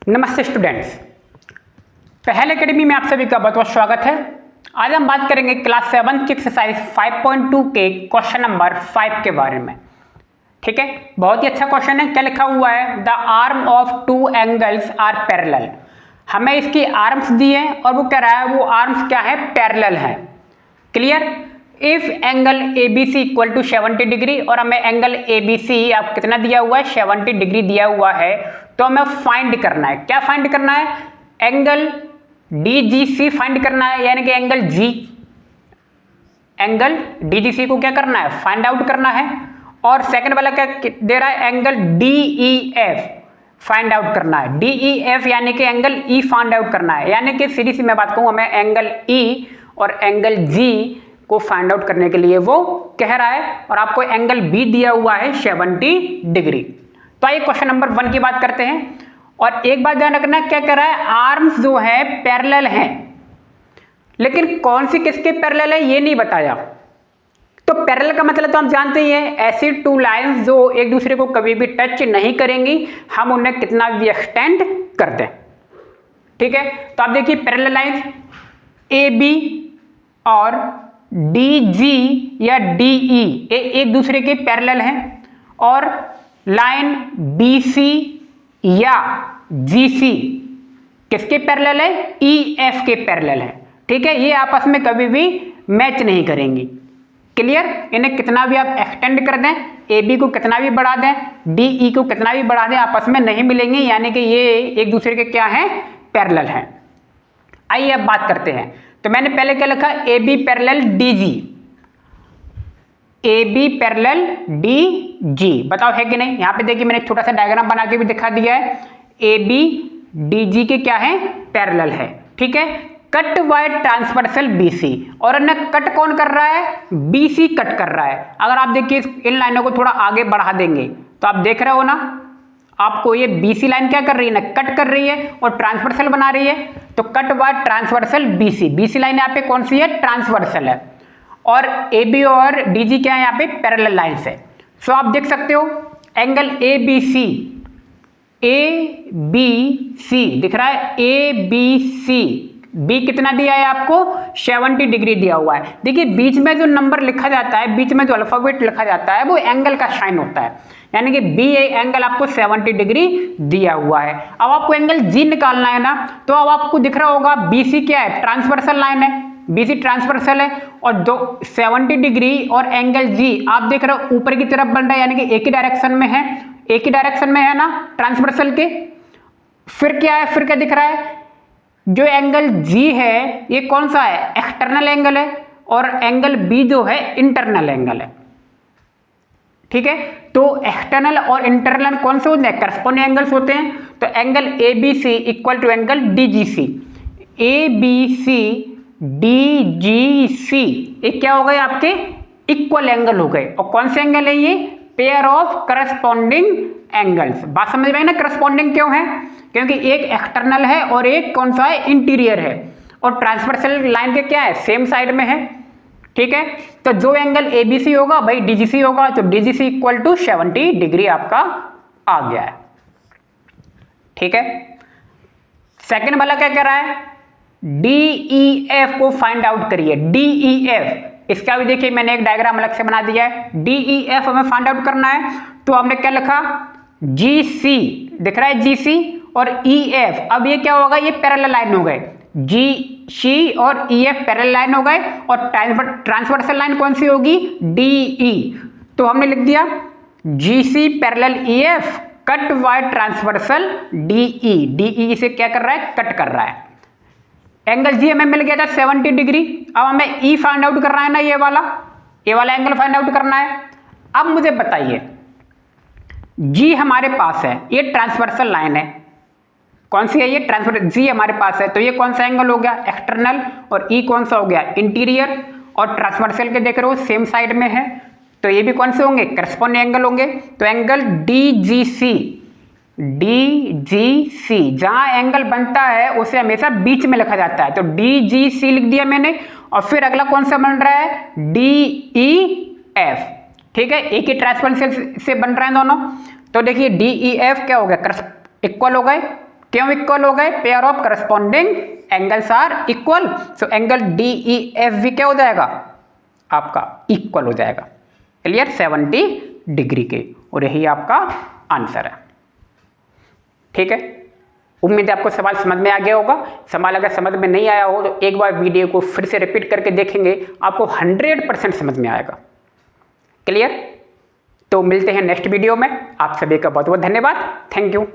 नमस्ते स्टूडेंट्स, पहल एकेडमी में आप सभी का बहुत बहुत स्वागत है। आज हम बात करेंगे क्लास 7 की एक्सरसाइज 5.2 के क्वेश्चन नंबर 5 के बारे में। ठीक है, बहुत ही अच्छा क्वेश्चन है। क्या लिखा हुआ है? The arm of two angles are parallel. हमें इसकी आर्म्स दी है और वो कह रहा है वो आर्म्स क्या है? पैरेलल है। Clear? If angle A B C equal to 70 degree और हमें एंगल ए बी सी आप कितना दिया हुआ है? 70 डिग्री दिया हुआ है। तो हमें फाइंड करना है। क्या फाइंड करना है? Angle D G C find करना है, यानी कि angle G, angle D G C को क्या करना है? फाइंड आउट करना है। और सेकंड वाला क्या दे रहा है? Angle D E F find out करना है। डी ई एफ यानी कि एंगल ई फाइंड आउट करना है, यानी कि सीधी सी मैं बात कहूं, हमें एंगल ई और एंगल जी को फाइंड आउट करने के लिए वो कह रहा है। और आपको एंगल बी दिया हुआ है 70 डिग्री। तो आइए क्वेश्चन नंबर 1 की बात करते हैं। और एक बात ध्यान रखना, क्या कह रहा है? आर्म्स जो है पैरेलल हैं, लेकिन कौन सी किसके पैरेलल है ये नहीं बताया। तो पैरेलल का मतलब तो हम जानते ही हैं, ऐसी टू लाइंस जो एक दूसरे को कभी भी टच नहीं करेंगी, हम उन्हें कितना भी एक्सटेंड कर दें। ठीक है, तो आप देखिए पैरेलल लाइंस ए बी और डी जी या डी ई एक दूसरे के पैरेलल हैं, और लाइन बी सी या जी सी किसके पैरेलल है? ई एफ के पैरेलल है। ठीक है, ये आपस में कभी भी मैच नहीं करेंगी। क्लियर? इन्हें कितना भी आप एक्सटेंड कर दें, ए बी को कितना भी बढ़ा दें, डी ई को कितना भी बढ़ा दें, आपस में नहीं मिलेंगे, यानी कि ये एक दूसरे के क्या हैं? पैरेलल हैं। आइए अब बात करते हैं। तो मैंने पहले क्या लिखा? A B parallel D G, A B parallel D G. बताओ है कि नहीं? यहां पे देखिए मैंने छोटा सा डायग्राम बना के भी दिखा दिया है। ए बी डी जी के क्या है? पैरेलल है। ठीक है, cut by transversal B C, और इन्हें कट कौन कर रहा है? बी सी कट कर रहा है। अगर आप देखिए इन लाइनों को थोड़ा आगे बढ़ा देंगे तो आप देख रहे हो ना, आपको ये बीसी लाइन क्या कर रही है ना? कट कर रही है और ट्रांसवर्सल बना रही है। तो cut by transversal BC, BC line यहाँ पे कौन सी है? ट्रांसवर्सल है। और ए बी और डी जी क्या है? यहाँ पे पैरेलल लाइंस है। सो आप देख सकते हो angle A B C, A B C दिख रहा है, ए बी सी, बी कितना दिया है आपको? 70 डिग्री दिया हुआ है। देखिए बीच में जो नंबर लिखा जाता है, बीच में जो अल्फाबेट लिखा जाता है, वो एंगल का साइन होता है, यानी कि बी एंगल आपको 70 डिग्री दिया हुआ है। अब आपको एंगल जी निकालना है ना, तो अब आपको दिख रहा होगा बीसी क्या है? ट्रांसवर्सल लाइन है, बीसी ट्रांसवर्सल है, और दो 70 डिग्री और एंगल जी आप देख रहे हो ऊपर की तरफ बन रहा है, यानी कि एक ही डायरेक्शन में है, एक ही डायरेक्शन में है ना ट्रांसवर्सल के। फिर क्या है? फिर क्या दिख रहा है? जो एंगल जी है ये कौन सा है? एक्सटर्नल एंगल है, और एंगल बी जो है इंटरनल एंगल है। ठीक है, तो एक्सटर्नल और इंटरनल कौन से होते हैं? करस्पॉन्डिंग एंगल्स होते हैं। तो angle A B C equal to angle D G C, A B C D G C, ये क्या हो गए? आपके इक्वल एंगल हो गए। और कौन से एंगल है ये? Pair of corresponding angles. बात समझ में आई ना? करस्पॉन्डिंग क्यों है? क्योंकि एक एक्सटर्नल है और एक कौन सा है? इंटीरियर है, और ट्रांसवर्सल लाइन के क्या है? सेम साइड में है। ठीक है, तो जो एंगल ए बी सी होगा भाई डी जी सी होगा, तो D G C equal to 70 degree आपका आ गया है। ठीक है, सेकंड वाला क्या कह रहा है? डी ई एफ को फाइंड आउट करिए। डी ई एफ, इसका भी देखिए मैंने एक डायग्राम अलग से बना दिया है। डी ई एफ हमें फाइंड आउट करना है, तो हमने क्या लिखा? जी सी दिख रहा है, जी सी और ई एफ। अब ये क्या होगा? ये पैरेलल लाइन हो गए, जी सी और ई एफ पैरेलल लाइन हो गए, और ट्रांसवर्सल लाइन कौन सी होगी? D E. तो हमने लिख दिया G C parallel E F cut by transversal D E. D E इसे क्या कर रहा है? कट कर रहा है। एंगल जी हमें मिल गया था 70 डिग्री। अब हमें ई फाइंड आउट करना है ना, ये वाला एंगल फाइंड आउट करना है। अब मुझे बताइए, जी हमारे पास है, ये ट्रांसवर्सल लाइन है, कौन सी है? ये ट्रांसवर्सल। जी हमारे पास है, तो ये कौन सा एंगल हो गया? एक्सटर्नल। और ई कौन सा हो गया? इंटीरियर। और ट्रांसवर्सल के देख रहे हो सेम साइड में है, तो ये भी कौन से होंगे? करस्पॉन्डिंग एंगल होंगे। तो एंगल डी जी सी, डी जी सी जहां एंगल बनता है उसे हमेशा बीच में लिखा जाता है, तो डी जी सी लिख दिया मैंने। और फिर अगला कौन सा बन रहा है? D E F. ठीक है, एक ही ट्रांसवर्सल से बन रहे हैं दोनों। तो देखिए डी ई एफ क्या हो गया? इक्वल हो गए, क्यों इक्वल हो गए? Pair of corresponding angles are equal, so angle DEF भी क्या हो जाएगा आपका इक्वल हो जाएगा। क्लियर? 70 डिग्री के, और यही आपका आंसर है। ठीक है, उम्मीद है आपको सवाल समझ में आ गया होगा। सवाल अगर समझ में नहीं आया हो तो एक बार वीडियो को फिर से रिपीट करके देखेंगे, आपको 100% समझ में आएगा। क्लियर? तो मिलते हैं नेक्स्ट वीडियो में। आप सभी का बहुत बहुत धन्यवाद। Thank you.